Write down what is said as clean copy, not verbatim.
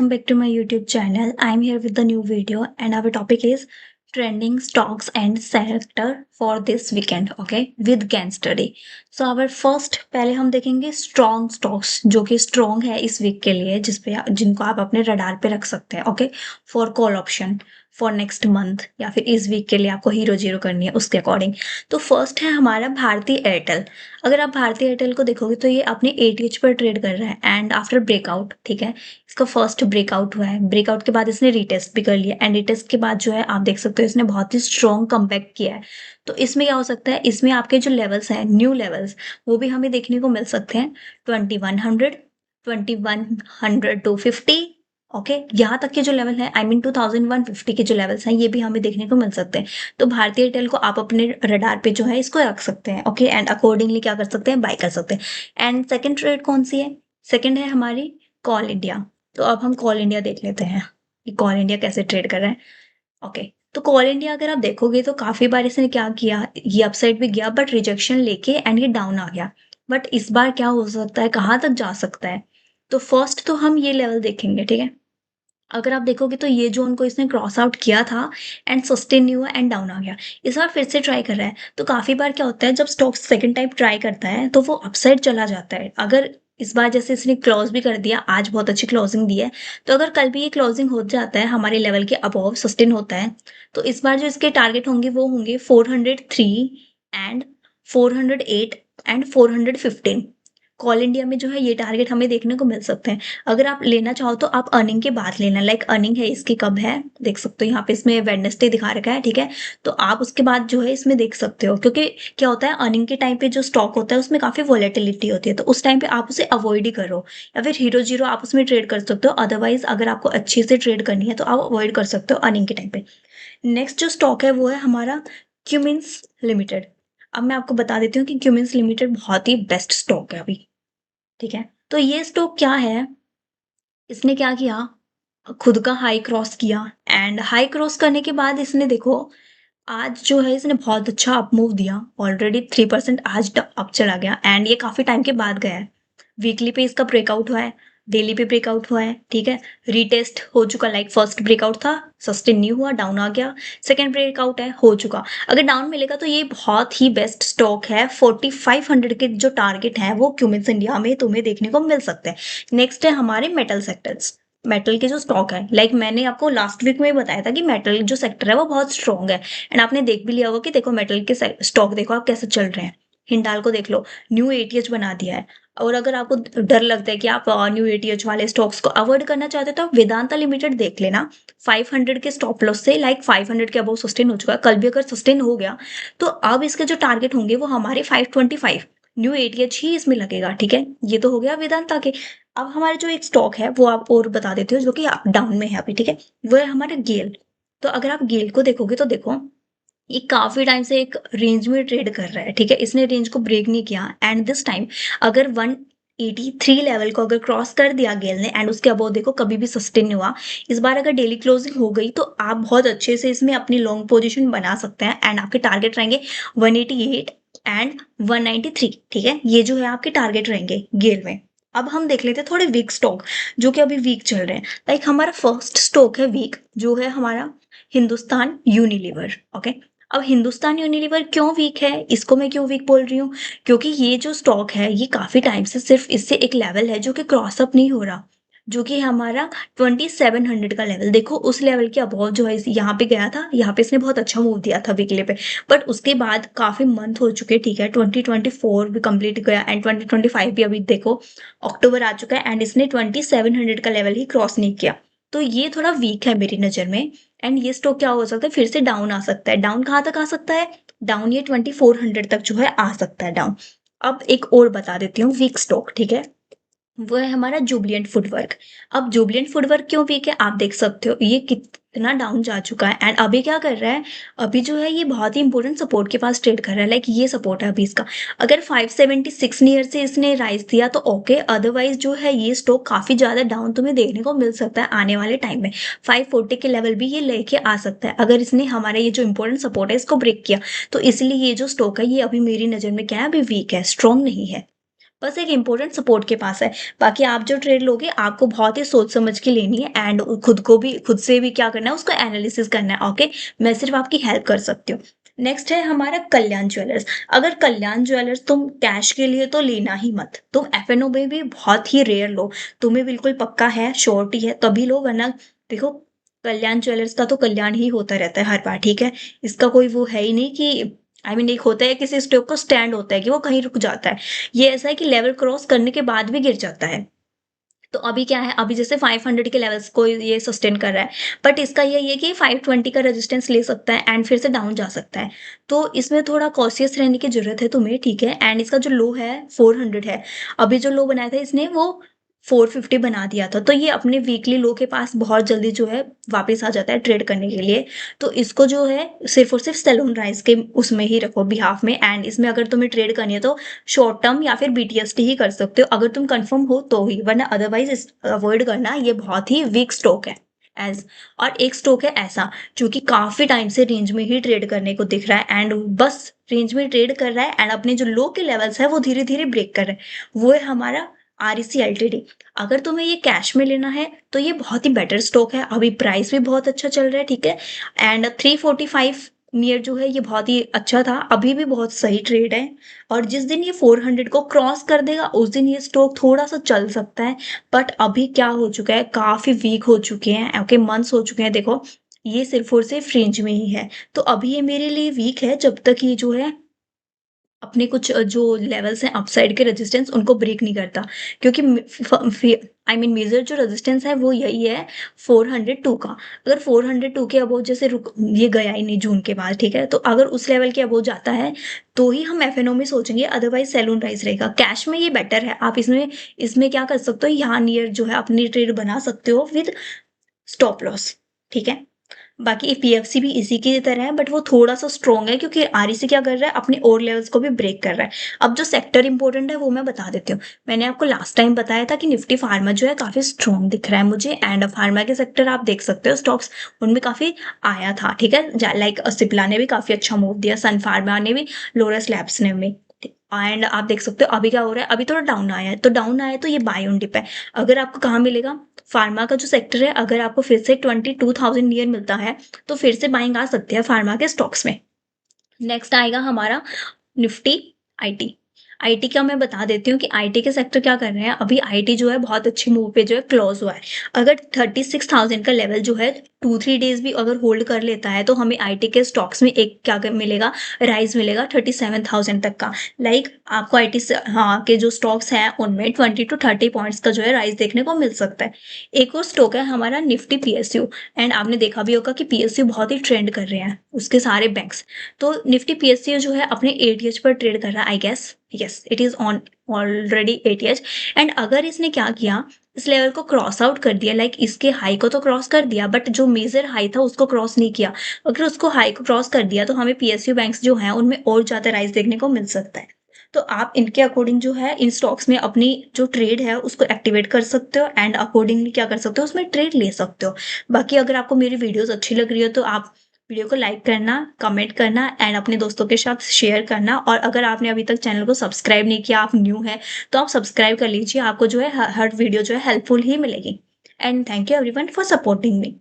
welcome back to my YouTube channel. I'm here with the new video and our topic is trending stocks and sector for this weekend, okay, with Gan study. So our first पहले हम देखेंगे strong stocks जो कि strong है इस week के लिए जिनको आप अपने रडार पे रख सकते हैं, okay, for call option for next month या फिर इस वीक के लिए आपको हीरो जीरो करनी है उसके अकॉर्डिंग। तो फर्स्ट है हमारा भारती एयरटेल। अगर आप भारती एयरटेल को देखोगे तो ये अपने एटीएच पर ट्रेड कर रहा है एंड आफ्टर ब्रेकआउट, ठीक है, इसका फर्स्ट ब्रेकआउट हुआ है। ब्रेकआउट के बाद इसने रीटेस्ट भी कर लिया एंड रीटेस्ट के बाद जो है आप देख सकते हो इसने बहुत ही स्ट्रॉन्ग कमबैक किया है। तो इसमें क्या हो सकता है, इसमें आपके जो लेवल्स हैं, न्यू लेवल्स, वो भी हमें देखने को मिल सकते हैं। 2100, 2100 to 50, ओके, यहाँ तक के जो लेवल है, आई मीन 2150 के जो लेवल्स हैं, ये भी हमें देखने को मिल सकते हैं। तो भारतीय एयरटेल को आप अपने रडार पे जो है इसको रख सकते हैं, ओके, एंड अकॉर्डिंगली क्या कर सकते हैं, बाय कर सकते हैं। एंड सेकंड ट्रेड कौन सी है? सेकंड है हमारी कॉल इंडिया। तो अब हम कॉल इंडिया देख लेते हैं कि कॉल इंडिया कैसे ट्रेड कर रहा है। ओके, तो कॉल इंडिया अगर आप देखोगे तो काफी बार इसने क्या किया, ये अपसाइड भी गया बट रिजेक्शन लेके एंड ये डाउन आ गया। बट इस बार क्या हो सकता है, कहाँ तक जा सकता है? तो फर्स्ट तो हम ये लेवल देखेंगे, ठीक है। अगर आप देखोगे तो ये जोन को इसने क्रॉस आउट किया था एंड सस्टेन नहीं हुआ एंड डाउन आ गया। इस बार फिर से ट्राई कर रहा है। तो काफ़ी बार क्या होता है, जब स्टॉक सेकंड टाइम ट्राई करता है तो वो अपसाइड चला जाता है। अगर इस बार जैसे इसने क्लोज भी कर दिया, आज बहुत अच्छी क्लोजिंग दी है, तो अगर कल भी ये क्लोजिंग हो जाता है हमारे लेवल के अबव सस्टेन होता है, तो इस बार जो इसके टारगेट होंगे वो होंगे 403 एंड 408 एंड 415। कॉल इंडिया में जो है ये टारगेट हमें देखने को मिल सकते हैं। अगर आप लेना चाहो तो आप अर्निंग के बाद लेना, लाइक अर्निंग है इसकी कब है देख सकते हो, यहाँ पे इसमें वेडनेसडे दिखा रखा है, ठीक है। तो आप उसके बाद जो है इसमें देख सकते हो, क्योंकि क्या होता है, अर्निंग के टाइम पे जो स्टॉक होता है उसमें काफी वॉलेटिलिटी होती है, तो उस टाइम पे आप उसे अवॉइड ही करो, या फिर हीरो जीरो आप उसमें ट्रेड कर सकते हो। अदरवाइज अगर आपको अच्छे से ट्रेड करनी है तो आप अवॉइड कर सकते हो अर्निंग के टाइम पे। नेक्स्ट जो स्टॉक है वो है हमारा क्यूमिंस लिमिटेड। अब मैं आपको बता देती हूँ कि क्यूमिंस लिमिटेड बहुत ही बेस्ट स्टॉक है अभी, ठीक है। तो ये स्टॉक क्या है, इसने क्या किया, खुद का हाई क्रॉस किया एंड हाई क्रॉस करने के बाद इसने देखो आज जो है इसने बहुत अच्छा अप मूव दिया। ऑलरेडी 3% आज अप चला गया एंड ये काफी टाइम के बाद गया है। वीकली पे इसका ब्रेकआउट हुआ है, डेली पे ब्रेकआउट हुआ है, ठीक है। रीटेस्ट हो चुका, लाइक फर्स्ट ब्रेकआउट था, सस्टेन नहीं हुआ, डाउन आ गया। सेकंड ब्रेकआउट है, हो चुका। अगर डाउन मिलेगा तो ये बहुत ही बेस्ट स्टॉक है। 4500 के जो टारगेट है वो क्यूमिंस इंडिया में तुम्हें देखने को मिल सकते हैं। नेक्स्ट है हमारे मेटल सेक्टर्स। मेटल के जो स्टॉक है, लाइक मैंने आपको लास्ट वीक में ही बताया था कि मेटल जो सेक्टर है वो बहुत स्ट्रॉन्ग है एंड आपने देख भी लिया होगा कि देखो मेटल के स्टॉक देखो आप कैसे चल रहे हैं। हिंडाल को देख लो, न्यू एटीएच बना दिया है। और अगर आपको डर लगता है कि आप न्यू एटीएच वाले स्टॉक्स को अवॉइड करना चाहते हो तो आप वेदांता लिमिटेड देख लेना। 500 के स्टॉप लॉस से, लाइक 500 के अबव सस्टेन हो चुका है, कल भी अगर सस्टेन हो गया तो अब इसके जो टारगेट होंगे वो हमारे 525, न्यू एटीएच ही इसमें लगेगा, ठीक है। ये तो हो गया वेदांता के। अब हमारे जो एक स्टॉक है वो आप और बता देते हो जो कि डाउन में है अभी, ठीक है, वो है हमारे गेल। तो अगर आप गेल को देखोगे तो देखो ये काफी टाइम से एक रेंज में ट्रेड कर रहा है, ठीक है। इसने रेंज को ब्रेक नहीं किया एंड दिस टाइम अगर 183 लेवल को अगर क्रॉस कर दिया गेल ने एंड उसके अबव देखो कभी भी सस्टेन नहीं हुआ। इस बार अगर डेली क्लोजिंग हो गई तो आप बहुत अच्छे से इसमें अपनी लॉन्ग पोजीशन बना सकते हैं एंड आपके टारगेट रहेंगे 188 एंड 193, ठीक है। ये जो है आपके टारगेट रहेंगे गेल में। अब हम देख लेते हैं थोड़े वीक स्टॉक जो कि अभी वीक चल रहे हैं। लाइक हमारा फर्स्ट स्टॉक है वीक जो है हमारा हिंदुस्तान यूनिलीवर, ओके। अब हिंदुस्तान यूनिलीवर क्यों वीक है, इसको मैं क्यों वीक बोल रही हूँ, क्योंकि ये जो स्टॉक है ये काफी टाइम से सिर्फ इससे एक लेवल है जो कि क्रॉस अप नहीं हो रहा, जो कि हमारा 2700 का लेवल। देखो उस लेवल के अबव जो है यहाँ पे गया था, यहाँ पे इसने बहुत अच्छा मूव दिया था वीकली पे। बट उसके बाद काफी मंथ हो चुके, ठीक है, 2024 भी कंप्लीट गया एंड 2025 भी अभी देखो अक्टूबर आ चुका है एंड इसने 2700 का लेवल ही क्रॉस नहीं किया। तो ये थोड़ा वीक है मेरी नजर में एंड ये स्टॉक क्या हो सकता है, फिर से डाउन आ सकता है। डाउन कहाँ तक आ सकता है, डाउन ये 2400 तक जो है आ सकता है डाउन। अब एक और बता देती हूँ वीक स्टॉक, ठीक है, वो है हमारा जुबिलेंट फुटवर्क। अब जुबिलेंट फुटवर्क क्यों वीक है, आप देख सकते हो ये कितना डाउन जा चुका है एंड अभी क्या कर रहा है, अभी जो है ये बहुत ही इंपॉर्टेंट सपोर्ट के पास ट्रेड कर रहा है। लाइक ये सपोर्ट है अभी इसका, अगर 576 नियर से इसने राइज दिया तो ओके, अदरवाइज जो है ये स्टॉक काफी ज्यादा डाउन तुम्हें देखने को मिल सकता है आने वाले टाइम में। 540 के लेवल भी ये लेके आ सकता है अगर इसने हमारा ये जो इंपॉर्टेंट सपोर्ट है इसको ब्रेक किया। तो इसलिए ये जो स्टॉक है ये अभी मेरी नजर में क्या है, अभी वीक है, स्ट्रॉन्ग नहीं है। बस एक इम्पोर्टेंट सपोर्ट के पास है। बाकी आप जो ट्रेड लोगे आपको बहुत ही सोच समझ के लेनी है एंड खुद से भी क्या करना है उसको एनालिसिस करना है, ओके? मैं सिर्फ़ आपकी हेल्प कर सकती हूँ। नेक्स्ट है हमारा कल्याण ज्वेलर्स। अगर कल्याण ज्वेलर्स तुम कैश के लिए तो लेना ही मत। तुम एफ-एन-ओ में भी बहुत ही रेयर लो। तुम्हें बिल्कुल पक्का है, श्योरिटी है तभी लो, वरना देखो कल्याण ज्वेलर्स का तो कल्याण ही होता रहता है हर बार, ठीक है? इसका कोई वो है ही नहीं कि आई मीन एक होता है किसी स्टॉक का स्टैंड होता है कि वो कहीं रुक जाता है। ये ऐसा है कि लेवल क्रॉस करने के बाद भी गिर जाता है। तो अभी क्या है, अभी जैसे 500 के लेवल्स को ये सस्टेन कर रहा है, बट इसका यही है कि 520 का रेजिस्टेंस ले सकता है एंड फिर से डाउन जा सकता है। तो इसमें थोड़ा कॉशियस रहने की ज़रूरत है तुम्हें, ठीक है? एंड इसका जो लो है 400 है। अभी जो लो बनाया था इसने वो 450 बना दिया था, तो ये अपने वीकली लो के पास बहुत जल्दी जो है वापस आ जाता है ट्रेड करने के लिए। तो इसको जो है सिर्फ़ और सिर्फ़ सेल ऑन राइज़ के उसमें ही रखो बिहाफ़ में, एंड इसमें अगर तुम्हें ट्रेड करनी है तो शॉर्ट टर्म या फिर बीटीएसटी ही कर सकते हो अगर तुम कंफर्म हो तो ही, वरना अदरवाइज अवॉइड करना, ये बहुत ही वीक स्टॉक है। एज और एक स्टॉक है ऐसा जो कि काफी टाइम से रेंज में ही ट्रेड करने को दिख रहा है एंड बस रेंज में ट्रेड कर रहा है एंड अपने जो लो के लेवल्स है वो धीरे धीरे ब्रेक कर रहे हैं, वो है हमारा आरईसी एलटीडी। अगर तुम्हें ये कैश में लेना है तो ये बहुत ही बेटर स्टॉक है, अभी प्राइस भी बहुत अच्छा चल रहा है, ठीक है? एंड 345 नियर जो है ये बहुत ही अच्छा था, अभी भी बहुत सही ट्रेड है। और जिस दिन ये 400 को क्रॉस कर देगा उस दिन ये स्टॉक थोड़ा-सा चल सकता है। बट अभी क्या हो चुका है, काफ़ी वीक हो चुके हैं, ओके, मंथ्स हो चुके हैं देखो, ये सिर्फ़ और सिर्फ़ रेंज में ही है। तो अभी ये मेरे लिए वीक है जब तक ये जो है अपने कुछ जो लेवल्स हैं अपसाइड के रेजिस्टेंस उनको ब्रेक नहीं करता, क्योंकि आई मीन मेजर जो रेजिस्टेंस है वो यही है 402 का। अगर 402 के अबोव जैसे रुक ये गया ही नहीं जून के बाद, ठीक है? तो अगर उस लेवल के अबोव जाता है तो ही हम एफएनओ में सोचेंगे, अदरवाइज सेल ऑन राइज रहेगा। कैश में ये बेटर है, आप इसमें इसमें क्या कर सकते हो, यहाँ नियर जो है अपनी ट्रेड बना सकते हो विद स्टॉप लॉस, ठीक है? बाकी पीएफसी भी इसी की तरह है, बट वो थोड़ा-सा स्ट्रॉन्ग है क्योंकि आरईसी क्या कर रहा है, अपने और लेवल्स को भी ब्रेक कर रहा है। अब जो सेक्टर इम्पोर्टेंट है वो मैं बता देती हूँ। मैंने आपको लास्ट टाइम बताया था कि निफ्टी फार्मा जो है काफ़ी स्ट्रॉन्ग दिख रहा है मुझे, एंड फार्मा के सेक्टर आप देख सकते हो स्टॉक्स उनमें काफ़ी आया था, ठीक है? लाइक सिप्ला ने भी काफ़ी अच्छा मूव दिया, सन फार्मा ने भी, लोरस लैब्स ने भी। एंड आप देख सकते हो अभी क्या हो रहा है, अभी थोड़ा डाउन आया है, तो डाउन आया है तो ये बाय ऑन डिप है। अगर आपको कहाँ मिलेगा, फार्मा का जो सेक्टर है, अगर आपको फिर से 22,000 नियर मिलता है तो फिर से बाइंग आ सकती है फार्मा के स्टॉक्स में। नेक्स्ट आएगा हमारा निफ्टी आईटी। आईटी का मैं बता देती हूँ कि आईटी के सेक्टर क्या कर रहे हैं, अभी आईटी जो है बहुत अच्छी मूव पे जो है क्लोज हुआ है। अगर 36,000 का लेवल जो है 2-3 डेज भी अगर होल्ड कर लेता है तो हमें आईटी के स्टॉक्स में एक मिलेगा, राइज मिलेगा 37,000 तक का। लाइक आपको आईटी से हाँ के जो स्टॉक्स हैं उनमें 20 to 30 पॉइंट्स का जो है राइज देखने को मिल सकता है। एक और स्टॉक है हमारा निफ्टी पीएसयू, एंड आपने देखा भी होगा कि पीएसयू बहुत ही ट्रेंड कर रहे हैं उसके सारे बैंक्स। तो निफ्टी पीएसयू जो है अपने एटीएच पर ट्रेड कर रहा है, I guess yes it is on already ATH. And अगर इसने क्या किया, इस लेवल को क्रॉस आउट कर दिया, लाइक इसके हाई को तो क्रॉस कर दिया बट जो मेजर हाई था उसको क्रॉस नहीं किया, अगर उसको हाई को क्रॉस कर दिया तो हमें पीएसयू बैंक्स जो हैं उनमें और ज्यादा राइज देखने को मिल सकता है। तो आप इनके अकॉर्डिंग जो है इन स्टॉक्स में अपनी जो ट्रेड है उसको एक्टिवेट कर सकते हो एंड अकॉर्डिंगली क्या कर सकते हो, उसमें ट्रेड ले सकते हो। बाकी अगर आपको मेरी वीडियोस अच्छी लग रही हो तो आप वीडियो को लाइक करना, कमेंट करना एंड अपने दोस्तों के साथ शेयर करना, और अगर आपने अभी तक चैनल को सब्सक्राइब नहीं किया, आप न्यू हैं, तो आप सब्सक्राइब कर लीजिए, आपको जो है हर वीडियो जो है हेल्पफुल ही मिलेगी। And thank you everyone for supporting me.